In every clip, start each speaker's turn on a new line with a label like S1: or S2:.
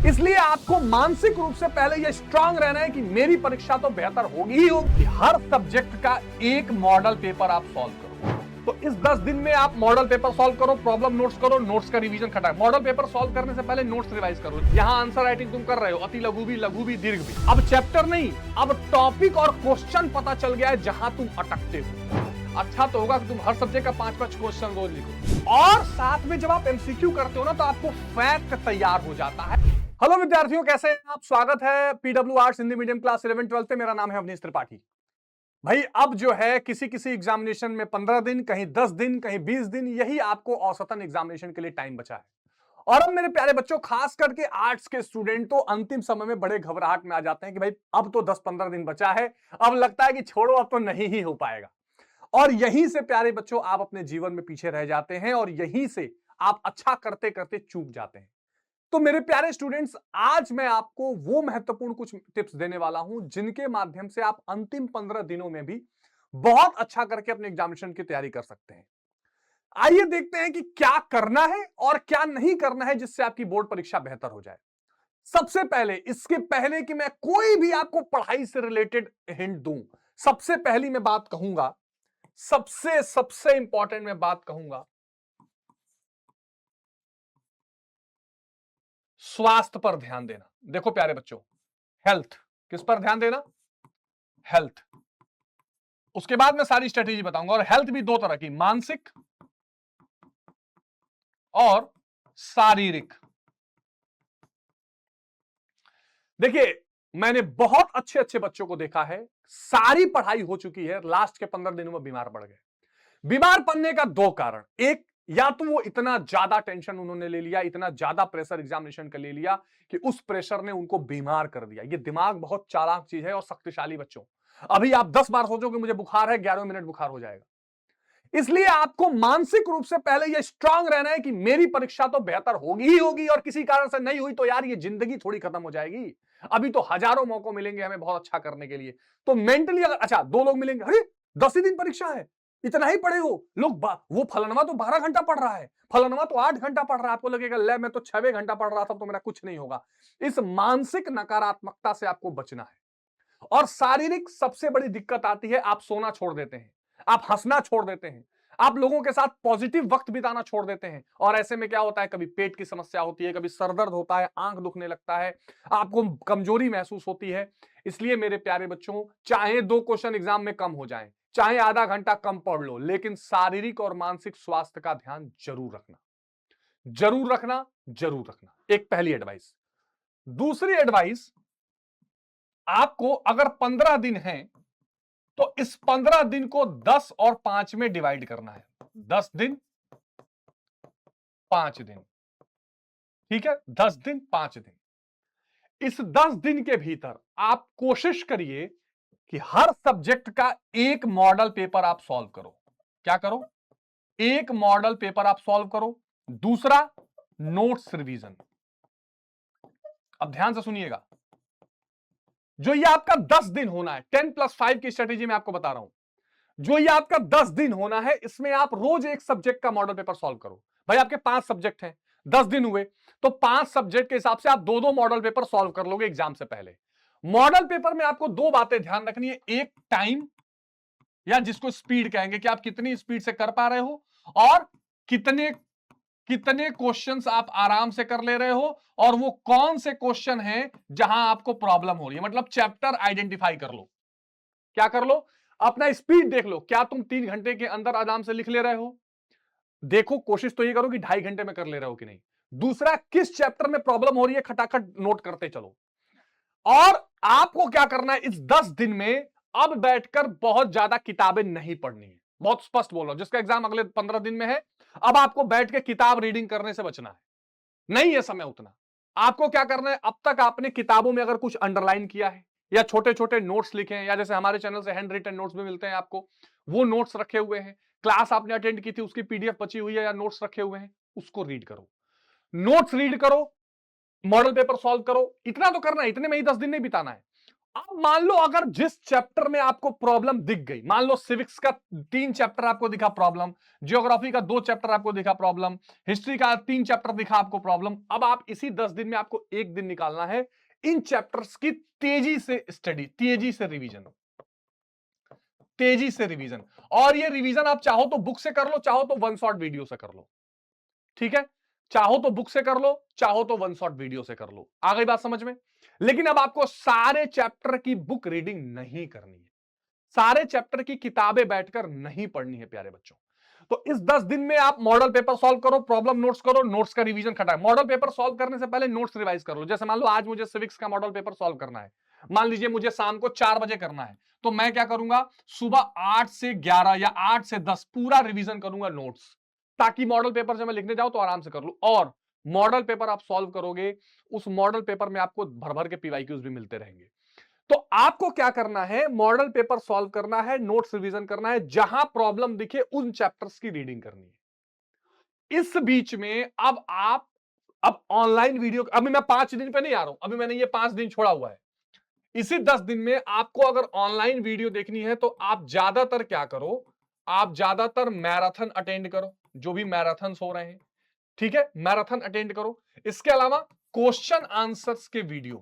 S1: इसलिए आपको मानसिक रूप से पहले यह स्ट्रांग रहना है कि मेरी परीक्षा तो बेहतर होगी ही होगी। हर सब्जेक्ट का एक मॉडल पेपर आप सॉल्व करो। तो इस 10 दिन में आप मॉडल पेपर सॉल्व करो, प्रॉब्लम नोट्स करो, नोट्स का रिवीजन खटा। मॉडल पेपर सॉल्व करने से पहले नोट्स रिवाइज करो। यहां आंसर राइटिंग तुम कर रहे हो, अति लघु भी दीर्घ भी। अब चैप्टर नहीं, अब टॉपिक और क्वेश्चन पता चल गया है जहां तुम अटकते हो। अच्छा तो होगा कि तुम हर सब्जेक्ट का 5-5 क्वेश्चन रोज लिखो, और साथ में जब आप एमसीक्यू करते हो ना तो आपको फैक्ट तैयार हो जाता है। हेलो विद्यार्थियों, कैसे हैं आप? स्वागत है PW arts Hindi medium class 11-12 पे। मेरा नाम है अवनीश त्रिपाठी। भाई अब जो है किसी किसी एग्जामिनेशन में 15 दिन, कहीं 10 दिन, कहीं 20 दिन, यही आपको औसतन एग्जामिनेशन के लिए टाइम बचा है। और अब मेरे प्यारे बच्चों, खास करके आर्ट्स के स्टूडेंट तो अंतिम समय में बड़े घबराहट में आ जाते हैं कि भाई अब तो 10-15 दिन बचा है, अब लगता है कि छोड़ो अब तो नहीं ही हो पाएगा। और यहीं से प्यारे बच्चों आप अपने जीवन में पीछे रह जाते हैं, और यहीं से आप अच्छा करते करते चूक जाते हैं। तो मेरे प्यारे स्टूडेंट्स, आज मैं आपको वो महत्वपूर्ण कुछ टिप्स देने वाला हूं जिनके माध्यम से आप अंतिम 15 दिनों में भी बहुत अच्छा करके अपने एग्जामिनेशन की तैयारी कर सकते हैं। आइए देखते हैं कि क्या करना है और क्या नहीं करना है जिससे आपकी बोर्ड परीक्षा बेहतर हो जाए। सबसे पहले, इसके पहले कि मैं कोई भी आपको पढ़ाई से रिलेटेड हिंट दूं, सबसे पहली मैं बात कहूंगा, सबसे सबसे इंपॉर्टेंट मैं बात कहूंगा, स्वास्थ्य पर ध्यान देना। देखो प्यारे बच्चों, हेल्थ, किस पर ध्यान देना? हेल्थ। उसके बाद मैं सारी स्ट्रेटेजी बताऊंगा। और हेल्थ भी दो तरह की, मानसिक और शारीरिक। देखिए, मैंने बहुत अच्छे अच्छे बच्चों को देखा है, सारी पढ़ाई हो चुकी है, लास्ट के 15 दिनों में बीमार पड़ गए। बीमार पड़ने का दो कारण, एक, या तो वो इतना ज्यादा टेंशन उन्होंने ले लिया, इतना ज्यादा प्रेशर एग्जामिनेशन का ले लिया कि उस प्रेशर ने उनको बीमार कर दिया। ये दिमाग बहुत चालाक चीज है और शक्तिशाली बच्चों। अभी आप 10 बार सोचोगे मुझे बुखार है, 11 मिनट बुखार हो जाएगा। इसलिए आपको मानसिक रूप से पहले यह स्ट्रांग रहना है कि मेरी परीक्षा तो बेहतर होगी ही होगी, और किसी कारण से नहीं हुई तो यार ये जिंदगी थोड़ी खत्म हो जाएगी। अभी तो हजारों मौके मिलेंगे हमें बहुत अच्छा करने के लिए। तो मेंटली अगर, अच्छा 2 लोग मिलेंगे, अरे 10 ही दिन परीक्षा है, इतना ही पढ़े हो लोग, वो फलनवा तो 12 घंटा पढ़ रहा है, फलनवा तो 8 घंटा पढ़ रहा है, आपको लगेगा ले मैं तो 6 घंटा पढ़ रहा था तो मेरा कुछ नहीं होगा। इस मानसिक नकारात्मकता से आपको बचना है। और शारीरिक सबसे बड़ी दिक्कत आती है, आप सोना छोड़ देते हैं, आप हंसना छोड़ देते हैं, आप लोगों के साथ पॉजिटिव वक्त बिताना छोड़ देते हैं। और ऐसे में क्या होता है, कभी पेट की समस्या होती है, कभी सरदर्द होता है, आंख दुखने लगता है, आपको कमजोरी महसूस होती है। इसलिए मेरे प्यारे बच्चों, चाहे 2 क्वेश्चन एग्जाम में कम हो जाएं, चाहे आधा घंटा कम पढ़ लो, लेकिन शारीरिक और मानसिक स्वास्थ्य का ध्यान जरूर रखना, जरूर रखना, जरूर रखना। एक पहली एडवाइस। दूसरी एडवाइस, आपको अगर 15 दिन है तो इस 15 दिन को 10 और 5 में डिवाइड करना है। 10 दिन 5 दिन, ठीक है, 10 दिन 5 दिन। इस 10 दिन के भीतर आप कोशिश करिए कि हर सब्जेक्ट का एक मॉडल पेपर आप सॉल्व करो। क्या करो? एक मॉडल पेपर आप सॉल्व करो। दूसरा, नोट्स रिवीजन। अब ध्यान से सुनिएगा, जो ये आपका 10 दिन होना है, 10+5 की स्ट्रेटेजी में आपको बता रहा हूं, जो ये आपका 10 दिन होना है, इसमें आप रोज एक सब्जेक्ट का मॉडल पेपर सॉल्व करो। भाई आपके 5 सब्जेक्ट हैं, 10 दिन हुए, तो 5 सब्जेक्ट के हिसाब से आप 2-2 मॉडल पेपर सॉल्व कर लोगे एग्जाम से पहले। मॉडल पेपर में आपको 2 बातें ध्यान रखनी है, एक टाइम, या जिसको स्पीड कहेंगे, कि आप कितनी स्पीड से कर पा रहे हो, और कितने कितने क्वेश्चंस आप आराम से कर ले रहे हो, और वो कौन से क्वेश्चन हैं जहां आपको प्रॉब्लम हो रही है। मतलब चैप्टर आइडेंटिफाई कर लो। क्या कर लो? अपना स्पीड देख लो, क्या तुम 3 घंटे के अंदर आराम से लिख ले रहे हो? देखो, कोशिश तो ये करो कि 2.5 घंटे में कर ले रहे हो कि नहीं। दूसरा, किस चैप्टर में प्रॉब्लम हो रही है, खटाखट नोट करते चलो। और आपको क्या करना है इस 10 दिन में, अब बैठकर बहुत ज्यादा किताबें नहीं पढ़नी है। बहुत स्पष्ट बोल रहा हूं, जिसका एग्जाम अगले 15 दिन में है, अब आपको बैठ के किताब रीडिंग करने से बचना है, नहीं है समय उतना। आपको क्या करना है, अब तक आपने किताबों में अगर कुछ अंडरलाइन किया है, या छोटे छोटे नोट्स लिखे हैं, या जैसे हमारे चैनल से हैंड रिटन नोट्स भी मिलते हैं आपको, वो नोट्स रखे हुए हैं, क्लास आपने अटेंड की थी उसकी पीडीएफ बची हुई है या नोट्स रखे हुए हैं, उसको रीड करो। नोट्स रीड करो, मॉडल पेपर सॉल्व करो। इतना तो करना है, इतने में ही 10 दिन नहीं बिताना है। अब मान लो अगर जिस चैप्टर में आपको प्रॉब्लम दिख गई, मान लो सिविक्स का 3 चैप्टर आपको दिखा प्रॉब्लम, ज्योग्राफी का 2 चैप्टर आपको दिखा प्रॉब्लम, हिस्ट्री का 3 चैप्टर दिखा आपको प्रॉब्लम। अब आप इसी 10 दिन में आपको 1 दिन निकालना है इन चैप्टर्स की तेजी से स्टडी, तेजी से रिवीजन, तेजी से रिवीजन। और ये रिवीजन आप चाहो तो बुक से कर लो, चाहो तो वन शॉट वीडियो से कर लो, ठीक है। चाहो तो बुक से कर लो, चाहो तो वन शॉट वीडियो से कर लो। आ गई बात समझ में? लेकिन अब आपको सारे चैप्टर की बुक रीडिंग नहीं करनी है, सारे चैप्टर की किताबें बैठकर नहीं पढ़नी है प्यारे बच्चों। तो इस 10 दिन में आप मॉडल पेपर सॉल्व करो, प्रॉब्लम नोट्स करो, नोट्स का रिवीजन खटाए। मॉडल पेपर सॉल्व करने से पहले नोट्स रिवाइज कर लो। जैसे मान लो आज मुझे सिविक्स का मॉडल पेपर सॉल्व करना है, मान लीजिए मुझे शाम को 4 बजे करना है, तो मैं क्या करूंगा, सुबह 8 से 11 या 8 से 10 पूरा रिवीजन करूंगा नोट्स, ताकि मॉडल पेपर जब मैं लिखने जाऊं तो आराम से कर लूं। और मॉडल पेपर आप सॉल्व करोगे, उस मॉडल पेपर में आपको भर भर के पीवाईक्यूज भी मिलते रहेंगे। तो आपको क्या करना है, मॉडल पेपर सॉल्व करना है, नोट्स रिवीजन करना है, जहां प्रॉब्लम दिखे उन चैप्टर्स की रीडिंग करनी है। इस बीच में अब आप, अब ऑनलाइन वीडियो, अभी मैं 5 दिन पे नहीं आ रहा हूं, अभी मैंने ये 5 दिन छोड़ा हुआ है। इसी 10 दिन में आपको अगर ऑनलाइन वीडियो देखनी है तो आप ज्यादातर क्या करो, आप ज्यादातर मैराथन अटेंड करो, जो भी मैराथन हो रहे हैं, ठीक है, मैराथन अटेंड करो। इसके अलावा क्वेश्चन आंसर्स के वीडियो,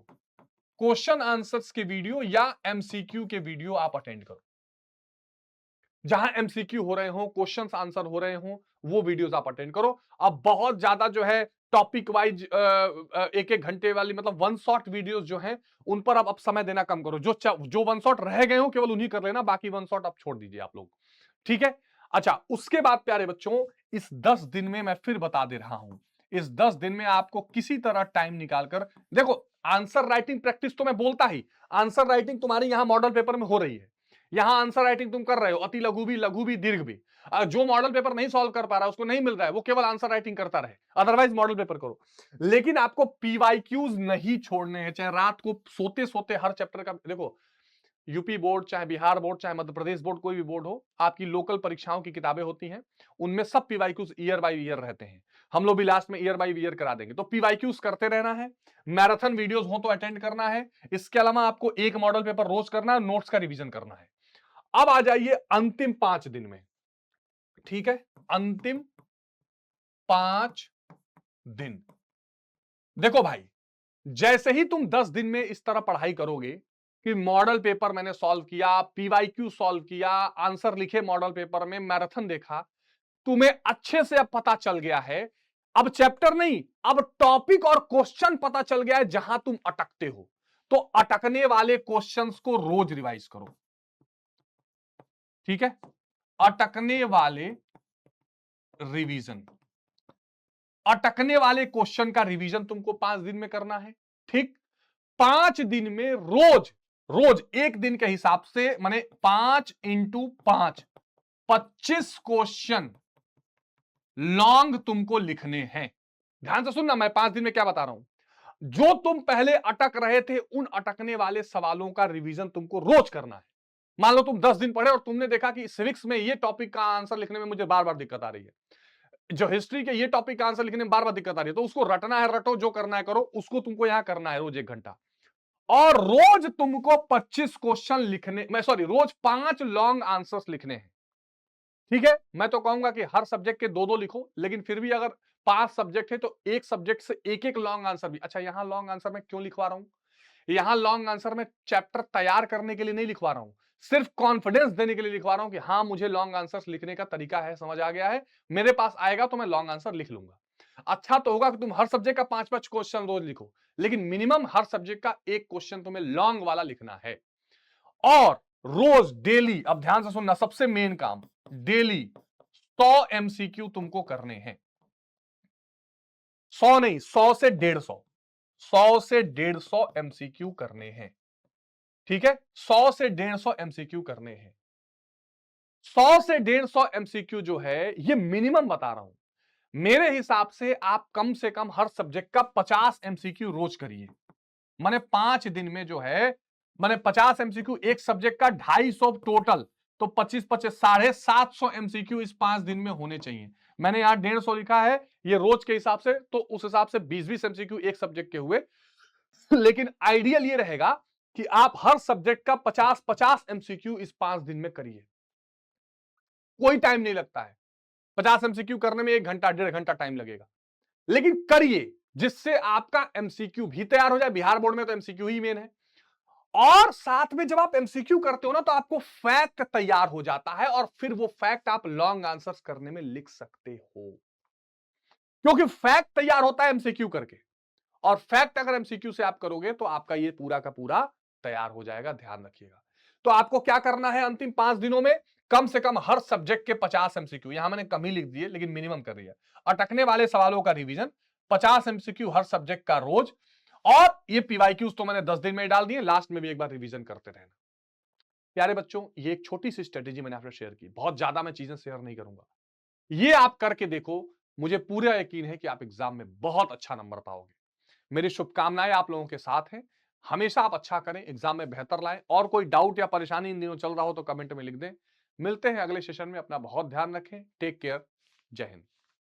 S1: क्वेश्चन आंसर्स के वीडियो या एमसीक्यू के वीडियो आप अटेंड करो। जहां एमसीक्यू हो रहे हो, क्वेश्चंस आंसर हो रहे हो, वो वीडियोस आप अटेंड करो। अब बहुत ज्यादा जो है टॉपिक वाइज एक एक घंटे वाली मतलब वन शॉट वीडियोस जो हैं उन पर अब समय देना कम करो। जो वन शॉट रह गए हो केवल उन्हीं कर लेना, बाकी वन शॉट आप छोड़ दीजिए आप लोग, ठीक है। अच्छा, उसके बाद प्यारे बच्चों, इस 10 दिन में मैं फिर बता दे रहा हूं, इस 10 दिन में आपको किसी तरह टाइम निकालकर देखो, आंसर राइटिंग प्रैक्टिस तो मैं बोलता ही, आंसर राइटिंग तुम्हारी यहां मॉडल पेपर में हो रही है, यहां आंसर राइटिंग तुम कर रहे हो, अति लघु भी दीर्घ भी। जो मॉडल पेपर नहीं सॉल्व कर पा रहा है, उसको नहीं मिल रहा है, वो केवल आंसर राइटिंग करता रहे, अदरवाइज मॉडल पेपर करो। लेकिन आपको पीवाईक्यूज नहीं छोड़ने हैं, चाहे रात को सोते सोते हर चैप्टर का देखो। यूपी बोर्ड, चाहे बिहार बोर्ड, चाहे मध्य प्रदेश बोर्ड, कोई भी बोर्ड हो, आपकी लोकल परीक्षाओं की किताबें होती हैं, उनमें सब पीवाईक्यूज ईयर बाय ईयर रहते हैं। हम लोग भी लास्ट में ईयर बाय ईयर करा देंगे। तो पीवाईक्यूज करते रहना है, मैराथन वीडियोस हो तो अटेंड करना है। इसके अलावा आपको एक मॉडल पेपर रोज करना है, नोट्स का रिवीजन करना है। अब आ जाइए अंतिम 5 दिन में, ठीक है, अंतिम 5 दिन। देखो भाई, जैसे ही तुम 10 दिन में इस तरह पढ़ाई करोगे कि मॉडल पेपर मैंने सॉल्व किया, पीवाईक्यू सॉल्व किया, आंसर लिखे मॉडल पेपर में, मैराथन देखा, तुम्हें अच्छे से अब पता चल गया है, अब चैप्टर नहीं, अब टॉपिक और क्वेश्चन पता चल गया है जहां तुम अटकते हो, तो अटकने वाले क्वेश्चंस को रोज रिवाइज करो, ठीक है। अटकने वाले रिवीजन, अटकने वाले क्वेश्चन का रिवीजन तुमको 5 दिन में करना है, ठीक। 5 दिन में रोज रोज एक दिन के हिसाब से, माने 5 इंटू 5, 25 क्वेश्चन लॉन्ग तुमको लिखने हैं। ध्यान से सुनना, मैं 5 दिन में क्या बता रहा हूं। जो तुम पहले अटक रहे थे, उन अटकने वाले सवालों का रिवीजन तुमको रोज करना है। मान लो तुम 10 दिन पढ़े और तुमने देखा कि सिविक्स में ये टॉपिक का आंसर लिखने में मुझे बार बार दिक्कत आ रही है, जो हिस्ट्री के ये टॉपिक का आंसर लिखने में बार बार दिक्कत आ रही है, तो उसको रटना है, रटो, जो करना है करो, उसको तुमको यहां करना है रोज 1 घंटा। और रोज तुमको 25 क्वेश्चन लिखने, मैं सॉरी, रोज 5 लॉन्ग आंसर्स लिखने हैं, ठीक है। मैं तो कहूंगा कि हर सब्जेक्ट के 2-2 लिखो, लेकिन फिर भी अगर 5 सब्जेक्ट है तो एक सब्जेक्ट से एक एक लॉन्ग आंसर भी। अच्छा, यहां लॉन्ग आंसर मैं क्यों लिखवा रहा हूं, यहां लॉन्ग आंसर में चैप्टर तैयार करने के लिए नहीं लिखवा रहा हूं, सिर्फ कॉन्फिडेंस देने के लिए लिखवा रहा हूं कि हाँ, मुझे लॉन्ग आंसर्स लिखने का तरीका है, समझ आ गया है, मेरे पास आएगा तो मैं लॉन्ग आंसर लिख लूंगा। अच्छा तो होगा कि तुम हर सब्जेक्ट का 5-5 क्वेश्चन रोज लिखो, लेकिन मिनिमम हर सब्जेक्ट का एक क्वेश्चन तुम्हें लॉन्ग वाला लिखना है। और रोज डेली, अब ध्यान से सुनना, सबसे मेन काम, डेली 100 एमसीक्यू तुमको करने हैं। 100 नहीं, 100 से 150, 100 से 150 एमसीक्यू करने हैं, ठीक है। 100 से 150 एमसीक्यू करने हैं। 100 से 150 एमसीक्यू जो है ये मिनिमम बता रहा हूं, मेरे हिसाब से कम हर सब्जेक्ट का 50 एमसीक्यू रोज करिए। माने 5 दिन में जो है, माने 50 एमसीक्यू एक सब्जेक्ट का, 250 टोटल, तो 25-25 750 एमसीक्यू इस 5 दिन में होने चाहिए। मैंने यहां 150 लिखा है, ये रोज के हिसाब से, तो उस हिसाब से 20-20 एमसीक्यू एक सब्जेक्ट के हुए। लेकिन आइडियल ये रहेगा कि आप हर सब्जेक्ट का 50-50 एमसीक्यू इस 5 दिन में करिए। कोई टाइम नहीं लगता है। 50 एमसीक्यू करने में 1 घंटा, 1.5 घंटा टाइम लगेगा। लेकिन करिए, जिससे आपका एमसीक्यू भी तैयार हो जाए। बिहार बोर्ड में तो एमसीक्यू ही मेन है। और साथ में जब आप एमसीक्यू करते हो ना, तो आपको फैक्ट तैयार हो जाता है और फिर वो फैक्ट आप लॉन्ग आंसर्स करने में लिख सकते हो। क्योंकि फैक्ट तैयार होता है एमसीक्यू करके, और फैक्ट अगर एमसीक्यू से आप करोगे तो आपका ये पूरा का पूरा तैयार हो जाएगा। ध्यान रखिएगा। तो आपको क्या करना है अंतिम 5 दिनों में? कम से कम हर सब्जेक्ट के 50 एमसीक्यू, यहां मैंने कम ही लिख दिए लेकिन मिनिमम कर दिया। अटकने वाले सवालों का रिवीजन, 50 एमसीक्यू हर सब्जेक्ट का रोज, और ये पीवाईक्यूज तो मैंने 10 दिन में डाल दिए, लास्ट में भी एक बार रिवीजन करते रहना। प्यारे बच्चों, ये एक छोटी सी स्ट्रेटेजी मैंने आपसे शेयर की, बहुत ज्यादा मैं चीजें शेयर नहीं करूंगा। ये आप करके देखो, मुझे पूरा यकीन है कि आप एग्जाम में बहुत अच्छा नंबर पाओगे। मेरी शुभकामनाएं आप लोगों के साथ हैं। हमेशा आप अच्छा करें, एग्जाम में बेहतर लाएं, और कोई डाउट या परेशानी इन दिनों चल रहा हो तो कमेंट में लिख दें। मिलते हैं अगले सेशन में। अपना बहुत ध्यान रखें। Take care. जय हिंद।